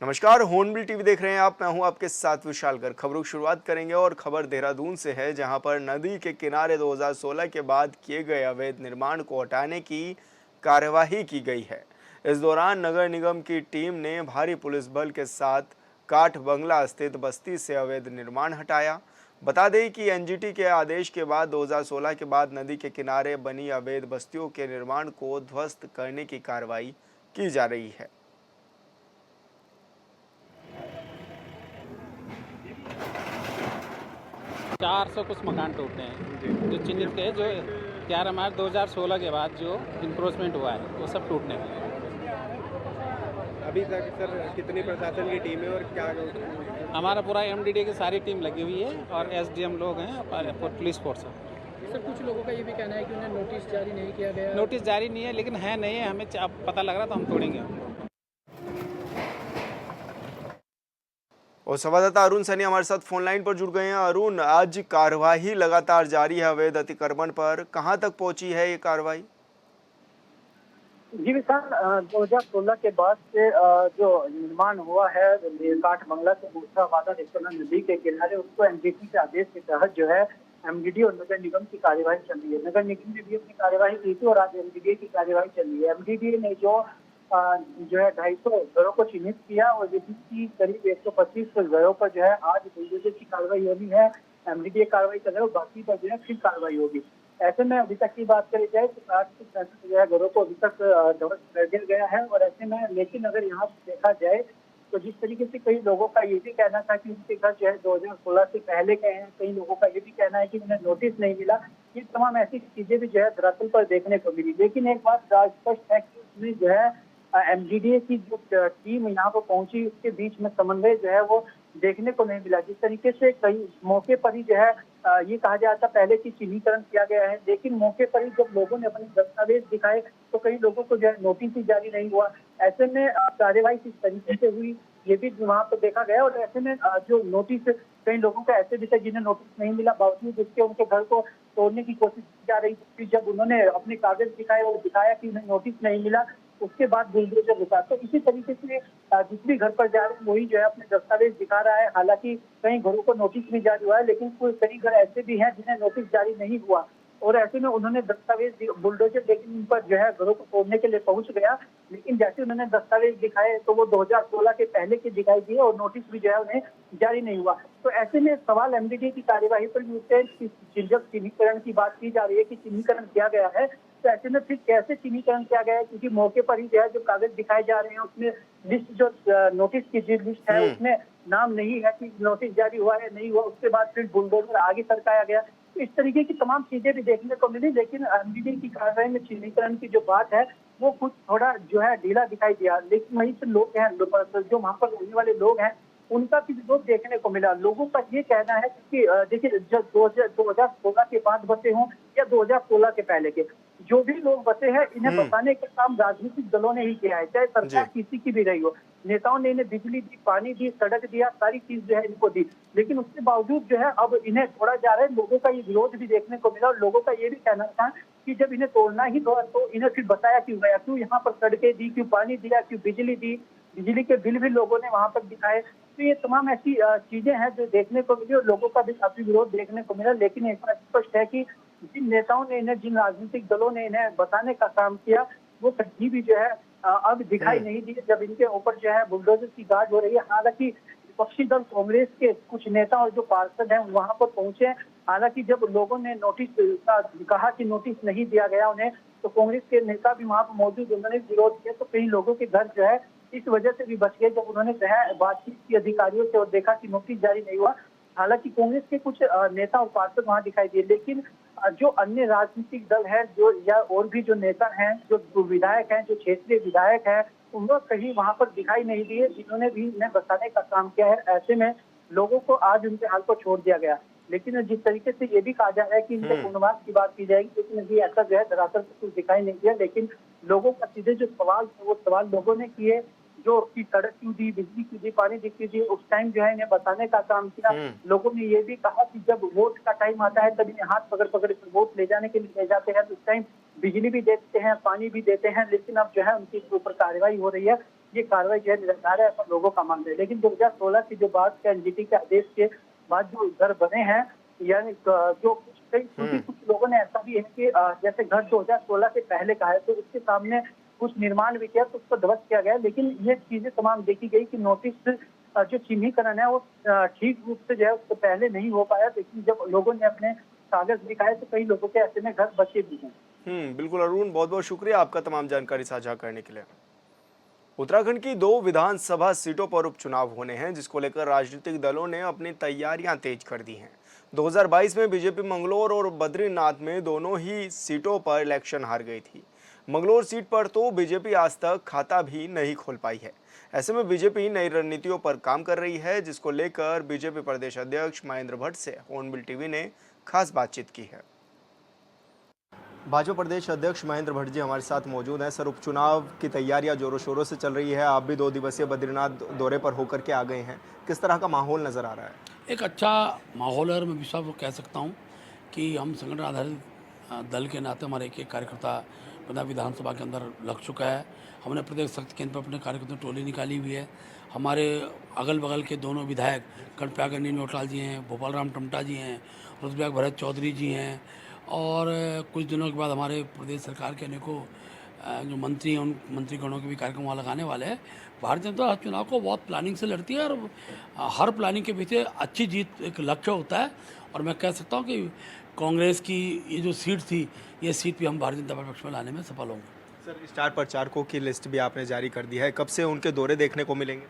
नमस्कार, hornbill TV देख रहे हैं आप। मैं हूं आपके साथ विशाल गर्ग। खबरों की शुरुआत करेंगे और खबर देहरादून से है, जहां पर नदी के किनारे 2016 के बाद किए गए अवैध निर्माण को हटाने की कार्यवाही की गई है। इस दौरान नगर निगम की टीम ने भारी पुलिस बल के साथ काठ बंगला स्थित बस्ती से अवैध निर्माण हटाया। बता दें कि एनजीटी के आदेश के बाद 2016 के बाद नदी के किनारे बनी अवैध बस्तियों के निर्माण को ध्वस्त करने की कार्रवाई की जा रही है। 400 कुछ मकान टूटे हैं जो चिन्हित के जो 11 मार्च 2016 के बाद जो इंक्रोचमेंट हुआ है वो सब टूटने लगे। अभी तक सर कितनी प्रशासन की टीम है और क्या? हमारा पूरा एमडीडी की सारी टीम लगी हुई है और एसडीएम लोग हैं और पुलिस फोर्स है। सर कुछ लोगों का ये भी कहना है कि उन्हें नोटिस जारी नहीं किया गया। नोटिस जारी नहीं है, लेकिन है नहीं है, हमें अब पता लग रहा तो हम तोड़ेंगे। और संवाददाता अरुण सैनी हमारे साथ फोन लाइन पर जुड़ गए हैं। अरुण, आज कार्यवाही लगातार जारी है अवैध अतिक्रमण पर, कहां तक पहुंची है ये कार्रवाई? जी विशाल, 2016 के बाद से जो निर्माण हुआ है काठ बंगला से मूसा वादा रेस्तरां नदी के किनारे, उसको एनजीटी के आदेश के तहत जो है एमडीडी और नगर निगम की कार्यवाही चल रही है। नगर निगम ने भी अपनी कार्यवाही की थी और आज एमडीडी की कार्यवाही चल रही है। एमडीडी ने जो है 250 घरों को चिन्हित किया और जिसकी करीब 125 घरों पर जो है आज बुलडोजर की कार्रवाई होनी है। एमडीडी कार्रवाई कर रहे हो, बाकी पर जो है फिर कार्रवाई होगी। ऐसे में अभी तक की बात करी जाए तो 60 से 65 जो है घरों को अभी तक ध्वस्त कर दिया गया है। और ऐसे में लेकिन अगर यहाँ देखा जाए तो जिस तरीके से कई लोगों का ये भी कहना था कि उनके घर जो है 2016 से पहले के हैं, कई लोगों का ये भी कहना है कि उन्हें नोटिस नहीं मिला। ये तमाम ऐसी चीजें भी जो है धरातल पर देखने को मिली। लेकिन एक बात स्पष्ट है कि उसमें जो है एमडीडीए की जो टीम यहाँ पर पहुंची, उसके बीच में समन्वय जो है वो देखने को नहीं मिला। जिस तरीके से कई मौके पर ही जो है ये कहा जाता पहले की चिन्हीकरण किया गया है, लेकिन मौके पर ही जब लोगों ने अपने दस्तावेज दिखाए तो कई लोगों को जो है नोटिस ही जारी नहीं हुआ। ऐसे में कार्यवाही किस तरीके से हुई ये भी वहां पर देखा गया। और ऐसे में जो नोटिस कई लोगों का ऐसे भी थे जिन्हें नोटिस नहीं मिला, बावजूद उसके उनके घर को तोड़ने की कोशिश की जा रही थी। जब उन्होंने अपने कागज दिखाए और दिखाया कि उन्हें नोटिस नहीं मिला, उसके बाद बुलडोजर रुका। तो इसी तरीके से जिस भी घर पर जा रहे हैं वही जो है अपने दस्तावेज दिखा रहा है। हालांकि कई घरों को नोटिस भी जारी हुआ है, लेकिन कई घर ऐसे भी हैं जिन्हें नोटिस जारी नहीं हुआ। और ऐसे में उन्होंने दस्तावेज बुलडोजर लेकिन उन पर जो है घरों को तोड़ने के लिए पहुंच गया। लेकिन जैसे उन्होंने दस्तावेज दिखाए तो वो 2016 के पहले के दिखाई दिए और नोटिस भी जो है उन्हें जारी नहीं हुआ। तो ऐसे में सवाल एमडीडी की कार्यवाही पर भी उठते हैं कि जब चिन्हीकरण की बात की जा रही है कि चिन्हीकरण किया गया है, तो ऐसे में फिर कैसे चिन्हीकरण किया गया है? क्योंकि मौके पर ही जो है जो कागज दिखाए जा रहे हैं उसमें लिस्ट जो नोटिस की जो लिस्ट है उसमें नाम नहीं है कि नोटिस जारी हुआ है नहीं हुआ। उसके बाद फिर बुलडोजर आगे सरकाया गया। तो इस तरीके की तमाम चीजें भी देखने को मिली। लेकिन एमडीडी की कार्रवाई में चिन्हीकरण की जो बात है वो कुछ थोड़ा जो है ढीला दिखाई दिया। लेकिन वहीं से लोग हैं जो वहां पर रहने वाले लोग हैं उनका भी विरोध देखने को मिला। लोगों का ये कहना है कि देखिए जब 2016 के बाद बसे हों या 2016 के पहले के जो भी लोग बसे हैं, इन्हें बसाने का काम राजनीतिक दलों ने ही किया है, चाहे सरकार किसी की भी रही हो। नेताओं ने इन्हें बिजली दी, पानी दी, सड़क दिया, सारी चीज जो है इनको दी। लेकिन उसके बावजूद जो है अब इन्हें तोड़ा जा रहा है। लोगों का ये विरोध भी देखने को मिला और लोगों का ये भी कहना था कि जब इन्हें तोड़ना ही था तो इन्हें फिर बताया क्यों गया, क्यों यहाँ पर सड़कें दी, क्यों पानी दिया, क्यों बिजली दी, बिजली के बिल भी लोगों ने वहां पर दिखाए। तो ये तमाम ऐसी चीजें हैं जो देखने को मिली और लोगों का भी काफी विरोध देखने को मिला। लेकिन एक बात स्पष्ट है कि जिन नेताओं ने इन्हें, जिन राजनीतिक दलों ने इन्हें बताने का काम किया, वो कहीं भी जो है अब दिखाई नहीं दिए जब इनके ऊपर जो है बुलडोजर की गाज हो रही है। हालांकि विपक्षी दल कांग्रेस के कुछ नेता और जो पार्षद हैं वहां पर पहुंचे। हालांकि जब लोगों ने नोटिस का कहा कि नोटिस नहीं दिया गया उन्हें, तो कांग्रेस के नेता भी वहां पर मौजूद, उन्होंने विरोध किया। तो कई लोगों के घर जो है इस वजह से भी बच गए जब उन्होंने जो है बातचीत की अधिकारियों से और देखा कि नोटिस जारी नहीं हुआ। हालांकि कांग्रेस के कुछ नेता और पार्षद वहां दिखाई दिए, लेकिन जो अन्य राजनीतिक दल है जो या और भी जो नेता हैं, जो विधायक हैं, जो क्षेत्रीय विधायक हैं, उनको कहीं वहां पर दिखाई नहीं दिए जिन्होंने भी इन्हें बचाने का काम किया है। ऐसे में लोगों को आज उनके हाल को छोड़ दिया गया। लेकिन जिस तरीके से ये भी कहा जा रहा है कि इनके पुनर्वास की बात की जाएगी, लेकिन अभी ऐसा जो है धरातल पर कुछ दिखाई नहीं दिया। लेकिन लोगों का सीधे जो सवाल थे वो सवाल लोगों ने किए, जो कि सड़क क्यों दी, बिजली क्यों दी, पानी क्यों दी, उस टाइम जो है इन्हें बताने का काम किया। लोगों ने ये भी कहा कि जब वोट का टाइम आता है तब इन्हें हाथ पकड़ पकड़ कर वोट ले जाने के लिए ले जाते हैं, तो उस टाइम बिजली भी देते हैं, पानी भी देते हैं। लेकिन अब जो है उनके ऊपर कार्रवाई हो रही है। ये कार्रवाई जो है निराधार है, ऐसा लोगों का मानना है। लेकिन 2016 की जो बात के एनजीटी के आदेश के बाद जो घर बने हैं, यानी जो कुछ लोगों ने ऐसा भी है कि जैसे घर 2016 से पहले का है, तो उसके सामने कुछ निर्माण भी किया, तो उसको ध्वस्त किया गया। लेकिन ये चीजें तमाम देखी गई कि नोटिस जो चिन्हीकरण है वो ठीक रूप से जो है उससे पहले नहीं हो पाया। लेकिन जब लोगों ने अपने कागज दिखाए तो कई लोगों के ऐसे में घर बचे भी हैं। बिल्कुल अरुण, बहुत बहुत शुक्रिया आपका तमाम जानकारी साझा करने के लिए। उत्तराखंड की 2 विधानसभा सीटों पर उपचुनाव होने हैं, जिसको लेकर राजनीतिक दलों ने अपनी तैयारियां तेज कर दी हैं। 2022 में बीजेपी मंगलौर और बद्रीनाथ में दोनों ही सीटों पर इलेक्शन हार गई थी। मंगलौर सीट पर तो बीजेपी आज तक खाता भी नहीं खोल पाई है। ऐसे में बीजेपी नई रणनीतियों पर काम कर रही है, जिसको लेकर बीजेपी प्रदेश अध्यक्ष महेंद्र भट्ट से हॉर्नबिल टीवी ने खास बातचीत की है। भाजपा प्रदेश अध्यक्ष महेंद्र भट्ट जी हमारे साथ मौजूद हैं। सर, उपचुनाव की तैयारियां जोरों शोरों से चल रही है। आप भी 2 दिवसीय बद्रीनाथ दौरे पर होकर के आ गए हैं। किस तरह का माहौल नजर आ रहा है? एक अच्छा माहौल है और मैं विश्वास कह सकता हूँ कि हम संगठन आधारित दल के नाते हमारे एक कार्यकर्ता बना विधानसभा के अंदर लग चुका है। हमने प्रदेश शक्ति केंद्र पर अपने कार्यकर्ताओं टोली निकाली हुई है। हमारे अगल बगल के दोनों विधायक कनप्यागर नीनोटाल जी हैं, भोपाल राम टमटा जी हैं, रुद्रप्रयाग भरत चौधरी जी हैं, और कुछ दिनों के बाद हमारे प्रदेश सरकार के अनेकों जो मंत्री हैं उन मंत्रीगणों के भी कार्यक्रम वहाँ लगाने वाले हैं। भारतीय जनता पार्टी चुनाव को बहुत प्लानिंग से लड़ती है और हर प्लानिंग के पीछे अच्छी जीत एक लक्ष्य होता है। और मैं कह सकता हूँ कि कांग्रेस की ये जो सीट थी, ये सीट भी हम भारतीय जनता पार्टी पक्ष में लाने में सफल होंगे। सर, स्टार प्रचारकों की लिस्ट भी आपने जारी कर दी है, कब से उनके दौरे देखने को मिलेंगे?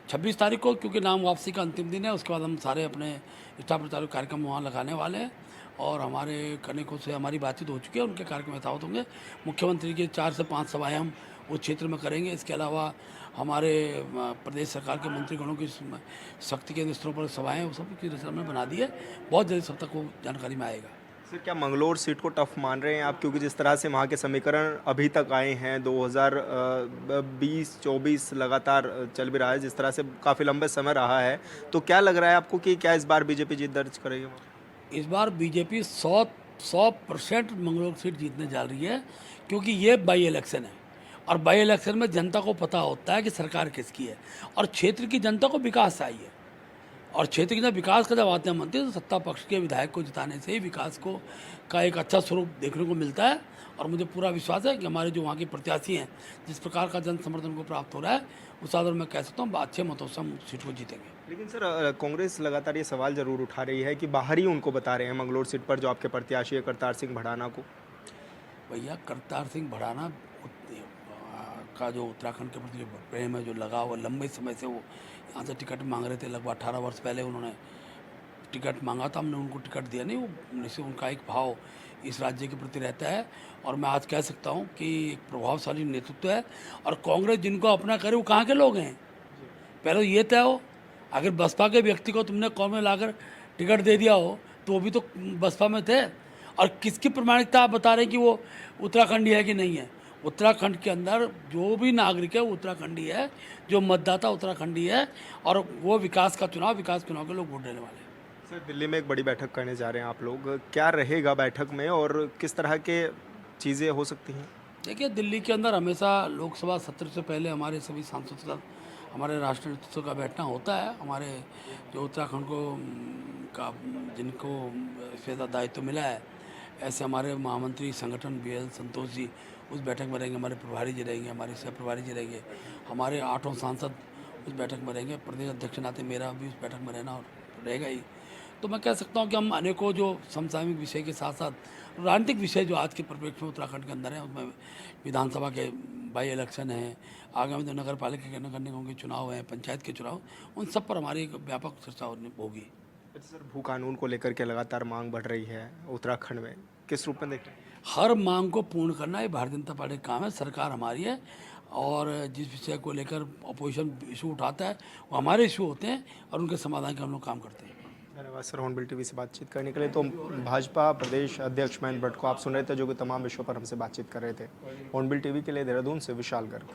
26 तारीख को, क्योंकि नाम वापसी का अंतिम दिन है, उसके बाद हम सारे अपने स्टार प्रचारक कार्यक्रम वहाँ लगाने वाले हैं। और हमारे कनेकों से हमारी बातचीत हो चुकी है, उनके कार्यक्रम यथावत होंगे। मुख्यमंत्री की 4 से 5 सभाएं हम उस क्षेत्र में करेंगे। इसके अलावा हमारे प्रदेश सरकार के मंत्रीगणों की शक्ति केंद्र स्तरों पर सभाएं, वो सब की लिस्ट हमने बना दी है। बहुत जल्द सब तक वो जानकारी में आएगा। सर, क्या मंगलौर सीट को टफ मान रहे हैं आप? क्योंकि जिस तरह से वहाँ के समीकरण अभी तक आए हैं, 2020-24 लगातार चल भी रहा है, जिस तरह से काफ़ी लंबे समय रहा है, तो क्या लग रहा है आपको कि क्या इस बार बीजेपी जीत दर्ज करेगी? इस बार बीजेपी 100% मंगलौर सीट जीतने जा रही है, क्योंकि ये बाई इलेक्शन है और बाई इलेक्शन में जनता को पता होता है कि सरकार किसकी है और क्षेत्र की जनता को विकास चाहिए। और क्षेत्र के जब विकास का जब आते हैं मंत्री, तो सत्ता पक्ष के विधायक को जिताने से ही विकास को का एक अच्छा स्वरूप देखने को मिलता है। और मुझे पूरा विश्वास है कि हमारे जो वहाँ के प्रत्याशी हैं, जिस प्रकार का जन समर्थन को प्राप्त हो रहा है, उस आधार में कह सकता हूँ अच्छे मतों से हम सीट को जीतेंगे। लेकिन सर, कांग्रेस लगातार ये सवाल जरूर उठा रही है कि बाहर ही उनको बता रहे हैं मंगलौर सीट पर जो आपके प्रत्याशी है करतार सिंह भड़ाना को। भैया, करतार सिंह भड़ाना का जो उत्तराखंड के प्रति जो प्रेम है, जो लगाव है, लंबे समय से वो यहाँ से टिकट मांग रहे थे। लगभग 18 वर्ष पहले उन्होंने टिकट मांगा था, हमने उनको टिकट दिया नहीं। वो निश्चित उनका एक भाव इस राज्य के प्रति रहता है। और मैं आज कह सकता हूँ कि एक प्रभावशाली नेतृत्व है। और कांग्रेस जिनको अपना करे वो कहाँ के लोग हैं, पहले तो ये तय हो। अगर बसपा के व्यक्ति को तुमने कांग्रेस में लाकर टिकट दे दिया हो, तो वो भी तो बसपा में थे। और किसकी प्रमाणिकता आप बता रहे हैं कि वो उत्तराखंडी है कि नहीं है? उत्तराखंड के अंदर जो भी नागरिक है वो उत्तराखंडी है, जो मतदाता उत्तराखंडी है, और वो विकास चुनाव के लोग वोट देने वाले हैं। सर, दिल्ली में एक बड़ी बैठक करने जा रहे हैं आप लोग, क्या रहेगा बैठक में और किस तरह के चीज़ें हो सकती हैं? देखिए, दिल्ली के अंदर हमेशा लोकसभा सत्र से पहले हमारे सभी सांसदों का, हमारे राष्ट्रीय नेतृत्व का बैठना होता है। हमारे जो उत्तराखंड को का जिनको इसका दायित्व मिला है, ऐसे हमारे महामंत्री संगठन BL संतोष जी उस बैठक में रहेंगे, हमारे प्रभारी जी रहेंगे, हमारे सह प्रभारी जी रहेंगे, हमारे 8 सांसद उस बैठक में रहेंगे। प्रदेश अध्यक्ष नाते मेरा भी उस बैठक में रहना और रहेगा ही। तो मैं कह सकता हूँ कि हम अनेकों जो समसामयिक विषय के साथ साथ राजनीतिक विषय जो आज के परिप्रेक्ष्य में उत्तराखंड के अंदर है, उसमें विधानसभा के बाई इलेक्शन है, आगामी जो नगर पालिका के नगर निगमों के चुनाव हैं, पंचायत के चुनाव, उन सब पर हमारी एक व्यापक चर्चा होगी। सर, भू कानून को लेकर के लगातार मांग बढ़ रही है उत्तराखंड में, किस रूप में देख रहे हैं? हर मांग को पूर्ण करना ये भारतीय जनता पार्टी का काम है। सरकार हमारी है और जिस विषय को लेकर अपोजिशन इशू उठाता है वो हमारे इशू होते हैं और उनके समाधान का हम लोग काम करते हैं। धन्यवाद सर, हॉर्नबिल टीवी से बातचीत करने के लिए। तो भाजपा प्रदेश अध्यक्ष महेंद्र भट्ट को आप सुन रहे थे, जो कि तमाम विषयों पर हमसे बातचीत कर रहे थे। हॉर्नबिल टीवी के लिए देहरादून से विशाल गर्ग।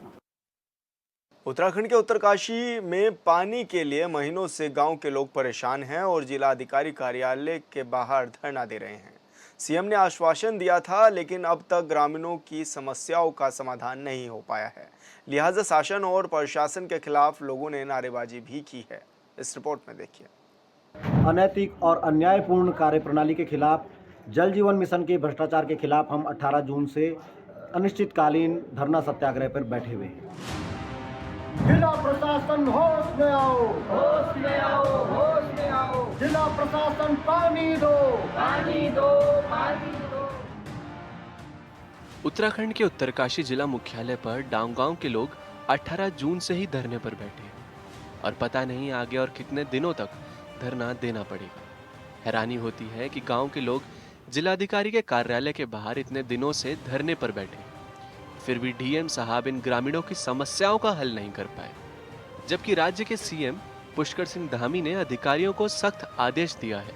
उत्तराखंड के उत्तरकाशी में पानी के लिए महीनों से गांव के लोग परेशान हैं और जिला अधिकारी कार्यालय के बाहर धरना दे रहे हैं। सीएम ने आश्वासन दिया था, लेकिन अब तक ग्रामीणों की समस्याओं का समाधान नहीं हो पाया है। लिहाजा शासन और प्रशासन के खिलाफ लोगों ने नारेबाजी भी की है। इस रिपोर्ट में देखिए। अनैतिक और अन्यायपूर्ण कार्यप्रणाली के खिलाफ, जल जीवन मिशन के भ्रष्टाचार के खिलाफ हम 18 जून से अनिश्चितकालीन धरना सत्याग्रह पर बैठे हुए हैं। जिला प्रशासन होश में आओ, होश में आओ, होश में आओ। जिला प्रशासन पानी दो, पानी दो, पानी दो। उत्तराखंड के उत्तरकाशी जिला मुख्यालय पर डांग गांव के लोग 18 जून से ही धरने पर बैठे हैं और पता नहीं आगे और कितने दिनों तक धरना देना पड़ेगा। हैरानी होती है कि गांव के लोग जिलाधिकारी के कार्यालय के बाहर इतने दिनों से धरने पर बैठे, फिर भी डीएम साहब इन ग्रामीणों की समस्याओं का हल नहीं कर पाए, जबकि राज्य के सीएम पुष्कर सिंह धामी ने अधिकारियों को सख्त आदेश दिया है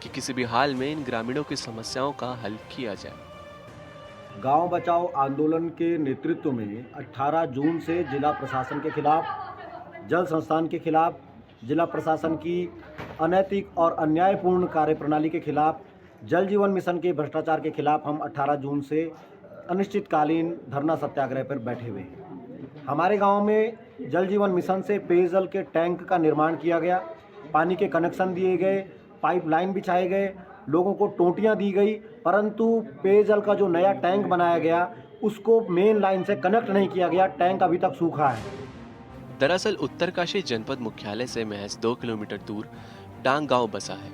कि किसी भी हाल में इन ग्रामीणों की समस्याओं का हल किया जाए। गांव बचाओ आंदोलन के नेतृत्व में 18 जून से जिला प्रशासन के खिलाफ, जल संस्थान के खिलाफ, जिला प्रशासन की अनैतिक और अन्यायपूर्ण कार्यप्रणाली के खिलाफ, जल जीवन मिशन के भ्रष्टाचार के खिलाफ हम 18 जून से अनिश्चितकालीन धरना सत्याग्रह पर बैठे हुए हैं। हमारे गांव में जल जीवन मिशन से पेयजल के टैंक का निर्माण किया गया, पानी के कनेक्शन दिए गए, पाइपलाइन बिछाए गए, लोगों को टोंटियां दी गई, परंतु पेयजल का जो नया टैंक बनाया गया उसको मेन लाइन से कनेक्ट नहीं किया गया। टैंक अभी तक सूखा है। दरअसल उत्तरकाशी जनपद मुख्यालय से महज 2 किलोमीटर दूर डांग गांव बसा है,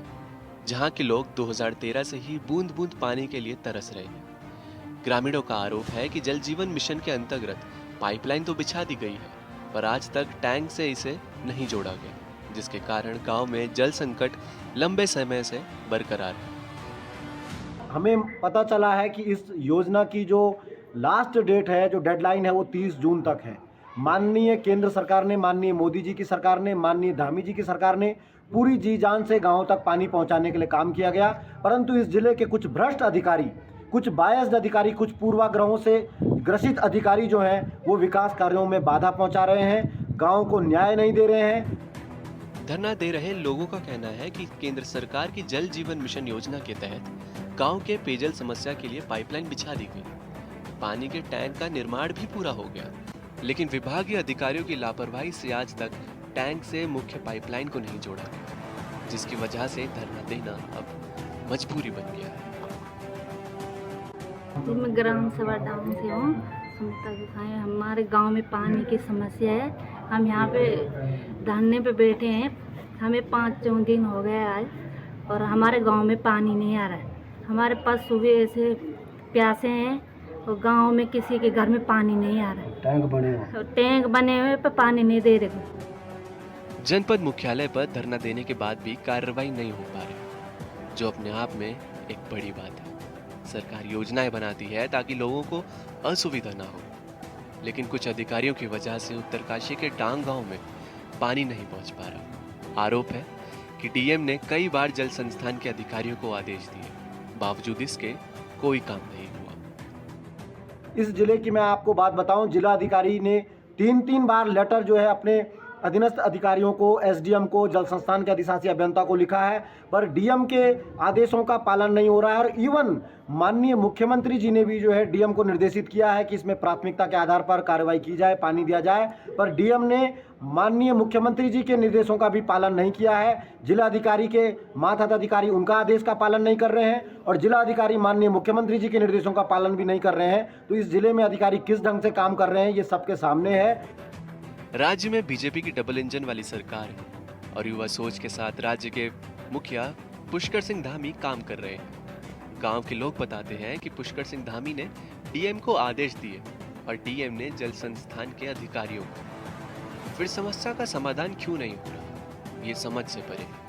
जहां के लोग 2013 से ही बूंद बूंद पानी के लिए तरस रहे हैं। ग्रामीणों का आरोप है कि जल जीवन मिशन के अंतर्गत पाइपलाइन तो बिछा दी गई है, पर आज तक टैंक से इसे नहीं जोड़ा गया, जिसके कारण गांव में जल संकट लंबे समय से बरकरार है। हमें पता चला है कि इस योजना की जो लास्ट डेट है, जो डेडलाइन है, वो 30 जून तक है। माननीय केंद्र सरकार ने, माननीय मोदी जी की सरकार ने, माननीय धामी जी की सरकार ने पूरी जी जान से गाँव तक पानी पहुँचाने के लिए काम किया गया, परंतु इस जिले के कुछ भ्रष्ट अधिकारी, कुछ बायस्ड अधिकारी, कुछ पूर्वाग्रहों से ग्रसित अधिकारी जो हैं वो विकास कार्यों में बाधा पहुंचा रहे हैं, गांव को न्याय नहीं दे रहे हैं। धरना दे रहे लोगों का कहना है कि केंद्र सरकार की जल जीवन मिशन योजना के तहत गांव के पेयजल समस्या के लिए पाइपलाइन बिछा दी गई, पानी के टैंक का निर्माण भी पूरा हो गया, लेकिन विभागीय अधिकारियों की लापरवाही से आज तक टैंक से मुख्य पाइपलाइन को नहीं जोड़ा गया, जिसकी वजह से धरना देना अब मजबूरी बन गया है। मैं ग्राम सभा टाउन से हूँ, सुमता गुसाई। हमारे गांव में पानी की समस्या है। हम यहाँ पे धरने पे बैठे हैं, हमें 5 दिन हो गए आज, और हमारे गांव में पानी नहीं आ रहा है। हमारे पास सुबह से प्यासे हैं और गांव में किसी के घर में पानी नहीं आ रहा है। टैंक बने हुए पर पानी नहीं दे रहे। जनपद मुख्यालय पर धरना देने के बाद भी कार्रवाई नहीं हो पा रही, जो अपने आप में एक बड़ी बात है। सरकार योजनाएं बनाती है ताकि लोगों को असुविधा ना हो, लेकिन कुछ अधिकारियों की वजह से उत्तरकाशी के डांग गांव में पानी नहीं पहुंच पा रहा। आरोप है कि डीएम ने कई बार जल संस्थान के अधिकारियों को आदेश दिए, बावजूद इसके कोई काम नहीं हुआ। इस जिले की मैं आपको बात बताऊं, जिला अधिकारी ने 3 बार लेटर जो है अपने अधीनस्थ अधिकारियों को, एसडीएम को, जल संस्थान के अधिशासी अभियंता को लिखा है, पर डीएम के आदेशों का पालन नहीं हो रहा है। और इवन माननीय मुख्यमंत्री जी ने भी जो है डीएम को निर्देशित किया है कि इसमें प्राथमिकता के आधार पर कार्रवाई की जाए, पानी दिया जाए, पर डीएम ने माननीय मुख्यमंत्री जी के निर्देशों का भी पालन नहीं किया है। जिला अधिकारी के मातहत अधिकारी उनका आदेश का पालन नहीं कर रहे हैं और जिला अधिकारी माननीय मुख्यमंत्री जी के निर्देशों का पालन भी नहीं कर रहे हैं। तो इस जिले में अधिकारी किस ढंग से काम कर रहे हैं, ये सबके सामने है। राज्य में बीजेपी की डबल इंजन वाली सरकार है और युवा सोच के साथ राज्य के मुखिया पुष्कर सिंह धामी काम कर रहे हैं। गांव के लोग बताते हैं कि पुष्कर सिंह धामी ने डीएम को आदेश दिए और डीएम ने जल संस्थान के अधिकारियों को। फिर समस्या का समाधान क्यों नहीं हो रहा, ये समझ से परे है।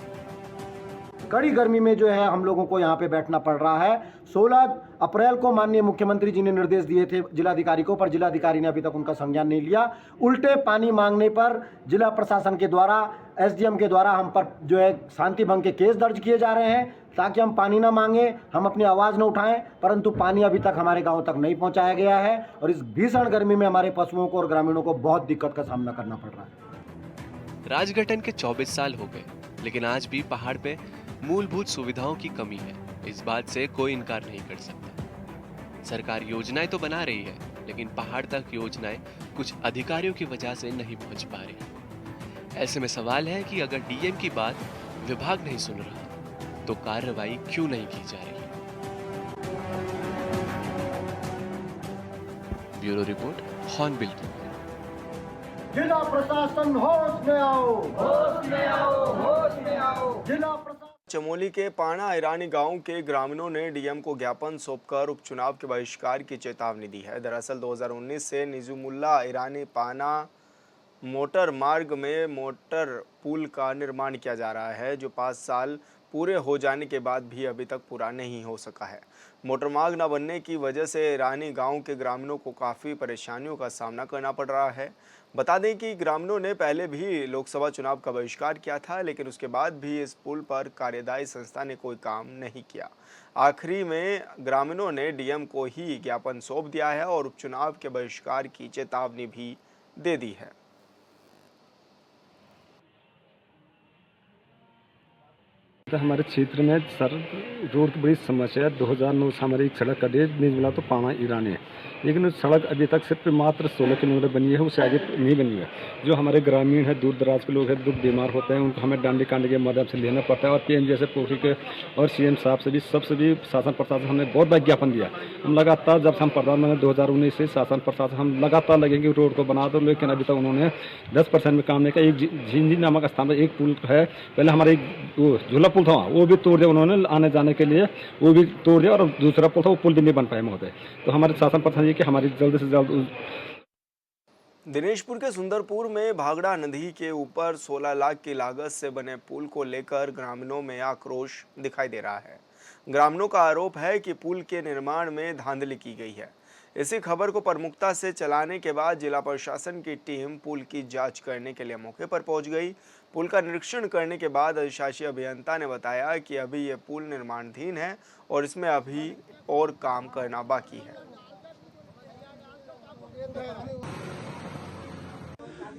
कड़ी गर्मी में जो है हम लोगों को यहाँ पे बैठना पड़ रहा है। 16 अप्रैल को माननीय मुख्यमंत्री जी ने निर्देश दिए थे जिलाधिकारी को, पर जिलाधिकारी ने अभी तक उनका संज्ञान नहीं लिया। उल्टे पानी मांगने पर जिला प्रशासन के द्वारा, एसडीएम के द्वारा हम पर जो है शांति भंग के केस दर्ज किए जा रहे हैं ताकि हम पानी ना मांगे, हम अपनी आवाज़ न उठाएं, परंतु पानी अभी तक हमारे गाँव तक नहीं पहुँचाया गया है और इस भीषण गर्मी में हमारे पशुओं को और ग्रामीणों को बहुत दिक्कत का सामना करना पड़ रहा है। राजगठन के 24 साल हो गए, लेकिन आज भी पहाड़ पे मूलभूत सुविधाओं की कमी है। इस बात से कोई इनकार नहीं कर सकता। सरकार योजनाएं तो बना रही है, लेकिन पहाड़ तक योजनाएं कुछ अधिकारियों की वजह से नहीं पहुंच पा रही। ऐसे में सवाल है कि अगर डीएम की बात विभाग नहीं सुन रहा तो कार्रवाई क्यों नहीं की जा रही। ब्यूरो रिपोर्ट, हॉर्नबिल की। जिला प्रशासन होश में आओ, होश में आओ, होश में आओ। जिला प्रशासन। चमोली के पाना ईरानी गांव के ग्रामीणों ने डीएम को ज्ञापन सौंपकर उपचुनाव के बहिष्कार की चेतावनी दी है। दरअसल 2019 से निजुमुल्ला ईरानी पाना मोटर मार्ग में मोटर पुल का निर्माण किया जा रहा है, जो 5 साल पूरे हो जाने के बाद भी अभी तक पूरा नहीं हो सका है। मोटर मार्ग न बनने की वजह से ईरानी गांव के ग्रामीणों को काफ़ी परेशानियों का सामना करना पड़ रहा है। बता दें कि ग्रामीणों ने पहले भी लोकसभा चुनाव का बहिष्कार किया था, लेकिन उसके बाद भी इस पुल पर कार्यदायी संस्था ने कोई काम नहीं किया। आखिरी में ग्रामीणों ने डीएम को ही ज्ञापन सौंप दिया है और उपचुनाव के बहिष्कार की चेतावनी भी दे दी है। हमारे क्षेत्र में सर रोड की बड़ी समस्या है। 2009 से हमारी एक सड़क कटी नहीं मिला तो पाना ईरानी है, लेकिन उस सड़क अभी तक सिर्फ मात्र 16 किलोमीटर बनी है, उससे आगे नहीं बनी है। जो हमारे ग्रामीण है, दूर दराज के लोग हैं, दुख बीमार होते हैं, उनको हमें डांडी कांडी के माध्यम से लेना पड़ता है। और पीएम जैसे पोखरी के और सीएम साहब से भी सबसे भी शासन प्रशासन हमने बहुत बार ज्ञापन दिया। हम लगातार जब हम प्रधानमंत्री 2019 से शासन प्रशासन हम लगातार लगेंगे रोड को बना दो, लेकिन अभी तक उन्होंने 10% में काम नहीं किया। एक झिंझी नामक स्थान पर एक पुल है, पहले हमारे एक झूला पुल था वो भी तोड़ दिया उन्होंने, आने जाने के लिए वो भी तोड़ दिया, और दूसरा पुल था वो पुल भी नहीं बन पाया महोदय। तो हमारे शासन प्रशासन ये कि हमारी जल्द से जल्द। दिनेशपुर के सुंदरपुर में भागड़ा नदी के ऊपर 16 लाख की लागत से बने पुल को लेकर ग्रामीणों में आक्रोश दिखाई दे रहा है। ग्रामीणों का आरोप है कि पुल के निर्माण में धांधली की गई है। इसी खबर को प्रमुखता से चलाने के बाद जिला प्रशासन की टीम पुल की जांच करने के लिए मौके पर पहुंच गई। पुल का निरीक्षण करने के बाद अधिशासी अभियंता ने बताया कि अभी ये पुल निर्माणाधीन है और इसमें अभी और काम करना बाकी है।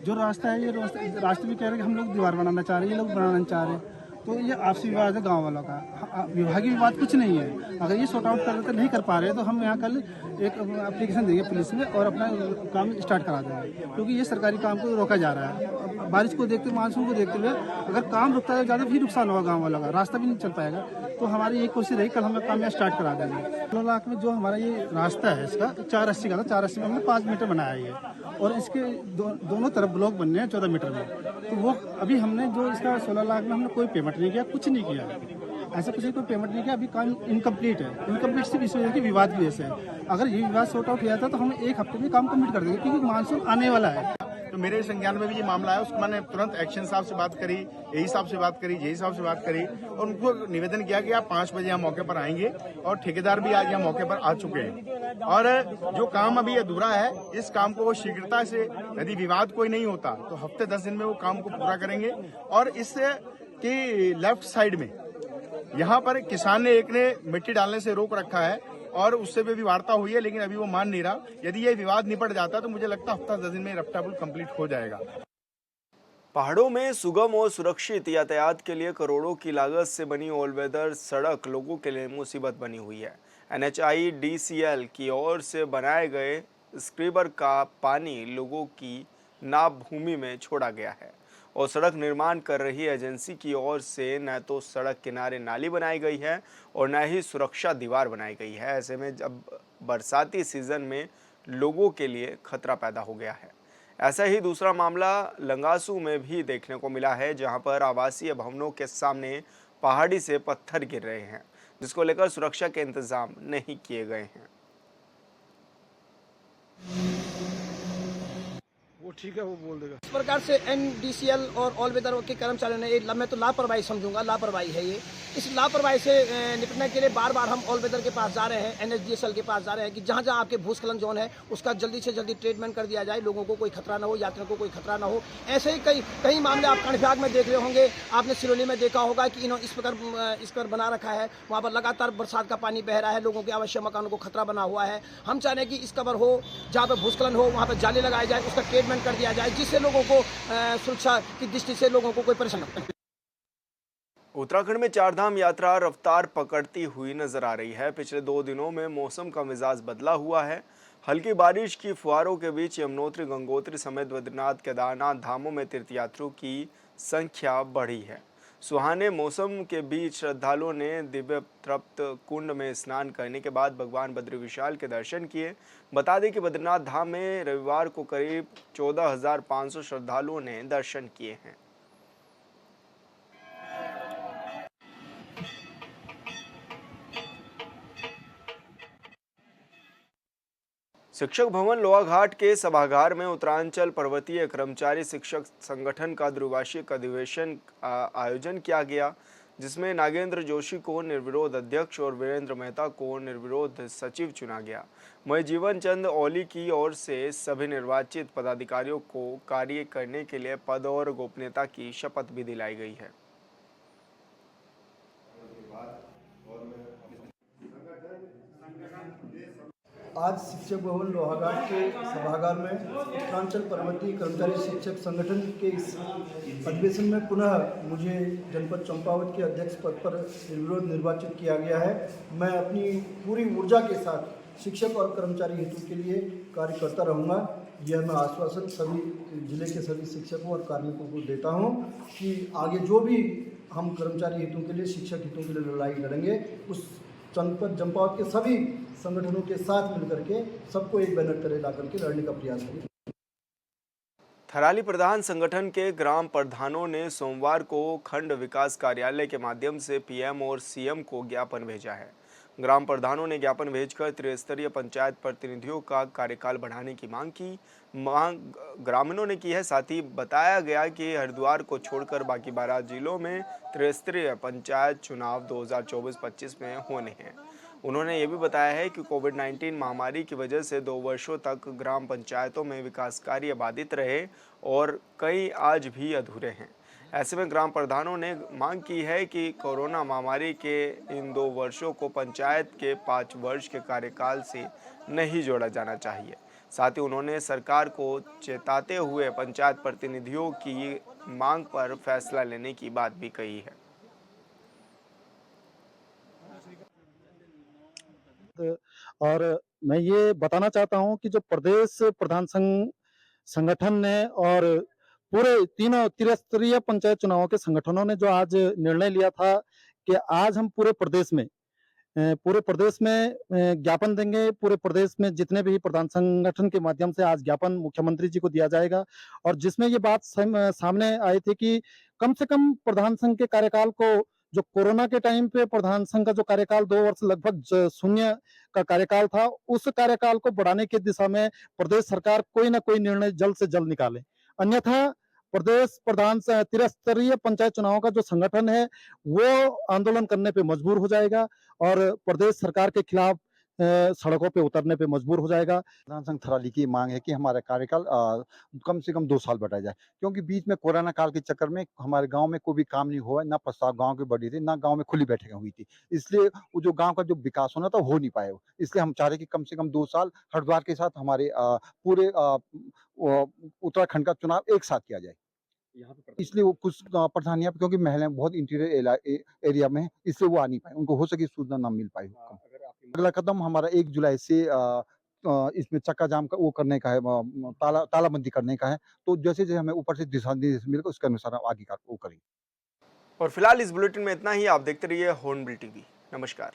जो रास्ता है, ये रास्ते भी कह रहे हैं कि हम लोग दीवार बनाना चाह रहे हैं, ये लोग बनाना नहीं चाह रहे, तो ये आपसी विवाद है गांव वालों का। विभागीय विवाद कुछ नहीं है। अगर ये सॉर्ट आउट कर रहे तो नहीं कर पा रहे, तो हम यहाँ कल एक एप्लीकेशन देंगे पुलिस में और अपना काम स्टार्ट करा देंगे, क्योंकि ये सरकारी काम को रोका जा रहा है। बारिश को देखते, मानसून को देखते हुए अगर काम रुकता है ज़्यादा, फिर नुकसान होगा गाँव वालों का, रास्ता भी नहीं चल पाएगा। तो हमारी ये कोशिश रही, कल हम काम यहाँ स्टार्ट करा देंगे। 16 लाख में जो हमारा ये रास्ता है, इसका 480 का था, 480 में हमने 5 मीटर बनाया है, और इसके दोनों तरफ ब्लॉक बनने हैं 14 मीटर में। तो वो अभी हमने जो इसका 16 लाख में हमने कोई पेमेंट नहीं किया, कुछ नहीं किया, ऐसा कुछ कोई पेमेंट नहीं किया। अभी काम इनकम्प्लीट है। इनकम्प्लीट सिर्फ इस वजह की विवाद की वजह से है। अगर ये विवाद सॉर्ट आउट हो जाता तो हम 1 हफ्ते में काम कंप्लीट कर देंगे, क्योंकि मानसून आने वाला है। तो मेरे संज्ञान में भी ये मामला है, उसको मैंने तुरंत एक्शन साहब से बात करी, एई साहब से बात करी, जेई साहब से बात करी, और उनको निवेदन किया कि आप 5 बजे यहाँ मौके पर आएंगे, और ठेकेदार भी आज यहाँ मौके पर आ चुके हैं। और जो काम अभी अधूरा है, इस काम को वो शीघ्रता से, यदि विवाद कोई नहीं होता तो हफ्ते 10 दिन में वो काम को पूरा करेंगे। और इससे कि लेफ्ट साइड में यहाँ पर किसान ने एक ने मिट्टी डालने से रोक रखा है, और उससे भी वार्ता हुई है, लेकिन अभी वो मान नहीं रहा। यदि ये विवाद निपट जाता तो मुझे लगता है हफ्ता 10 दिन में रफ्ता पुल कंप्लीट हो जाएगा। पहाड़ों में सुगम और सुरक्षित यातायात के लिए करोड़ों की लागत से बनी ऑल वेदर सड़क लोगों के लिए मुसीबत बनी हुई है। NHIDCL की ओर से बनाए गए स्क्रीबर का पानी लोगों की नाप भूमि में छोड़ा गया है, और सड़क निर्माण कर रही एजेंसी की ओर से न तो सड़क किनारे नाली बनाई गई है और न ही सुरक्षा दीवार बनाई गई है। ऐसे में जब बरसाती सीजन में लोगों के लिए खतरा पैदा हो गया है। ऐसा ही दूसरा मामला लंगासू में भी देखने को मिला है, जहां पर आवासीय भवनों के सामने पहाड़ी से पत्थर गिर रहे हैं, जिसको लेकर सुरक्षा के इंतजाम नहीं किए गए हैं। वो ठीक है, वो बोल देगा। इस प्रकार से NDCL और ऑल वेदर के कर्मचारियों ने, मैं तो लापरवाही समझूंगा, लापरवाही है ये। इस लापरवाही से निपटने के लिए बार बार हम ऑल वेदर के पास जा रहे हैं, NHDCL के पास जा रहे हैं कि जहां जहां आपके भूस्खलन जोन है उसका जल्दी से जल्दी ट्रीटमेंट कर दिया जाए, लोगों को कोई खतरा ना हो, यात्रियों को कोई खतरा ना हो। ऐसे ही कई मामले आप कणविभाग में देख रहे होंगे, आपने सिरोली में देखा होगा कि इन्होंने इस पर बना रखा है, वहाँ पर लगातार बरसात का पानी बह रहा है, लोगों के आवश्यक मकानों को खतरा बना हुआ है। हम चाह रहे हैं कि इस कवर हो, जहाँ पर भूस्खलन हो वहाँ पर जाली लगाई जाए, उसका ट्रीटमेंट कर दिया जाए, जिससे लोगों को सुरक्षा की दृष्टि से लोगों को कोई परेशानी न। उत्तराखंड में चारधाम यात्रा रफ्तार पकड़ती हुई नजर आ रही है। पिछले 2 दिनों में मौसम का मिजाज बदला हुआ है। हल्की बारिश की फुहारों के बीच यमुनोत्री, गंगोत्री समेत बद्रीनाथ, केदारनाथ धामों में तीर्थयात्रियों की संख्या बढ़ी है। सुहाने मौसम के बीच श्रद्धालुओं ने दिव्य तृप्त कुंड में स्नान करने के बाद भगवान बद्री विशाल के दर्शन किए। बता दें कि बद्रीनाथ धाम में रविवार को करीब 14,500 श्रद्धालुओं ने दर्शन किए हैं। शिक्षक भवन लोहाघाट के सभागार में उत्तरांचल पर्वतीय कर्मचारी शिक्षक संगठन का द्विवार्षिक अधिवेशन आयोजन किया गया, जिसमें नागेंद्र जोशी को निर्विरोध अध्यक्ष और वीरेंद्र मेहता को निर्विरोध सचिव चुना गया। वहीं जीवन चंद ओली की ओर से सभी निर्वाचित पदाधिकारियों को कार्य करने के लिए पद और गोपनीयता की शपथ भी दिलाई गई है। आज शिक्षक भवन लोहाघाट के सभागार में उत्तरांचल पर्वतीय कर्मचारी शिक्षक संगठन के इस अधिवेशन में पुनः मुझे जनपद चंपावत के अध्यक्ष पद पर निर्विरोध निर्वाचित किया गया है। मैं अपनी पूरी ऊर्जा के साथ शिक्षक और कर्मचारी हितों के लिए कार्य करता रहूँगा। यह मैं आश्वासन सभी जिले के सभी शिक्षकों और कार्मिकों को देता हूँ कि आगे जो भी हम कर्मचारी हितों के लिए, शिक्षक हितों के लिए लड़ाई लड़ेंगे, उस जनपद चंपावत के सभी संगठनों के साथ मिलकर के सबको एक बैनर तले ला करके लड़ने का प्रयास करें। थराली प्रधान संगठन के ग्राम प्रधानों ने सोमवार को खंड विकास कार्यालय के माध्यम से पीएम और सीएम को ज्ञापन भेजा है। ग्राम प्रधानों ने ज्ञापन भेजकर त्रिस्तरीय पंचायत प्रतिनिधियों का कार्यकाल बढ़ाने की मांग ग्रामीणों ने की है। साथ ही बताया गया कि हरिद्वार को छोड़कर बाकी 12 जिलों में त्रिस्तरीय पंचायत चुनाव 2024-25 में होने हैं। उन्होंने ये भी बताया है कि कोविड-19 महामारी की वजह से 2 वर्षों तक ग्राम पंचायतों में विकास कार्य बाधित रहे और कई आज भी अधूरे हैं। ऐसे में ग्राम प्रधानों ने मांग की है कि कोरोना महामारी के इन 2 वर्षों को पंचायत के 5 वर्ष के कार्यकाल से नहीं जोड़ा जाना चाहिए। साथ ही उन्होंने सरकार को चेताते हुए पंचायत प्रतिनिधियों की मांग पर फैसला लेने की बात भी कही है। और मैं ये बताना चाहता हूं कि जो प्रदेश प्रधान संगठन ने और पूरे तीनों त्रिस्तरीय पंचायत चुनावों के संगठनों ने जो आज निर्णय लिया था कि आज हम पूरे प्रदेश में ज्ञापन देंगे। पूरे प्रदेश में जितने भी प्रधान संगठन के माध्यम से आज ज्ञापन मुख्यमंत्री जी को दिया जाएगा, और जिसमें ये बात सामने आई थी कि कम से कम प्रधान संघ के कार्यकाल को, जो कोरोना के टाइम पे प्रधान संघ का जो कार्यकाल 2 वर्ष लगभग शून्य का कार्यकाल था, उस कार्यकाल को बढ़ाने की दिशा में प्रदेश सरकार कोई ना कोई निर्णय जल्द से जल्द निकाले। अन्यथा प्रदेश प्रधान त्रिस्तरीय पंचायत चुनाव का जो संगठन है वो आंदोलन करने पे मजबूर हो जाएगा और प्रदेश सरकार के खिलाफ सड़कों पे उतरने पे मजबूर हो जाएगा। प्रधान संघ थराली की मांग है कि हमारा कार्यकाल कम से कम 2 साल बढ़ाया जाए, क्योंकि बीच में कोरोना काल के चक्कर में हमारे गांव में कोई भी काम नहीं हुआ, ना प्रस्ताव गांव की बढ़ी थी, ना गांव में खुली बैठकें हुई थी। इसलिए वो जो गांव का जो विकास होना था हो नहीं पाया। इसलिए हम चाह रहे कि कम से कम 2 साल हरिद्वार के साथ हमारे पूरे उत्तराखंड का चुनाव एक साथ किया जाए। इसलिए वो कुछ प्रधानियां, क्योंकि महिलाएं बहुत इंटीरियर एरिया में है, इसलिए वो आ नहीं पाए, उनको हो सके सुविधा ना मिल पाए। अगला कदम हमारा 1 जुलाई से इसमें चक्का जाम का वो करने का है, तालाबंदी करने का है। तो जैसे जैसे हमें ऊपर से दिशा निर्देश मिलेगा उसके अनुसार हम आगे का वो करेंगे। और फिलहाल इस बुलेटिन में इतना ही। आप देखते रहिए हॉर्नबिल टीवी। नमस्कार।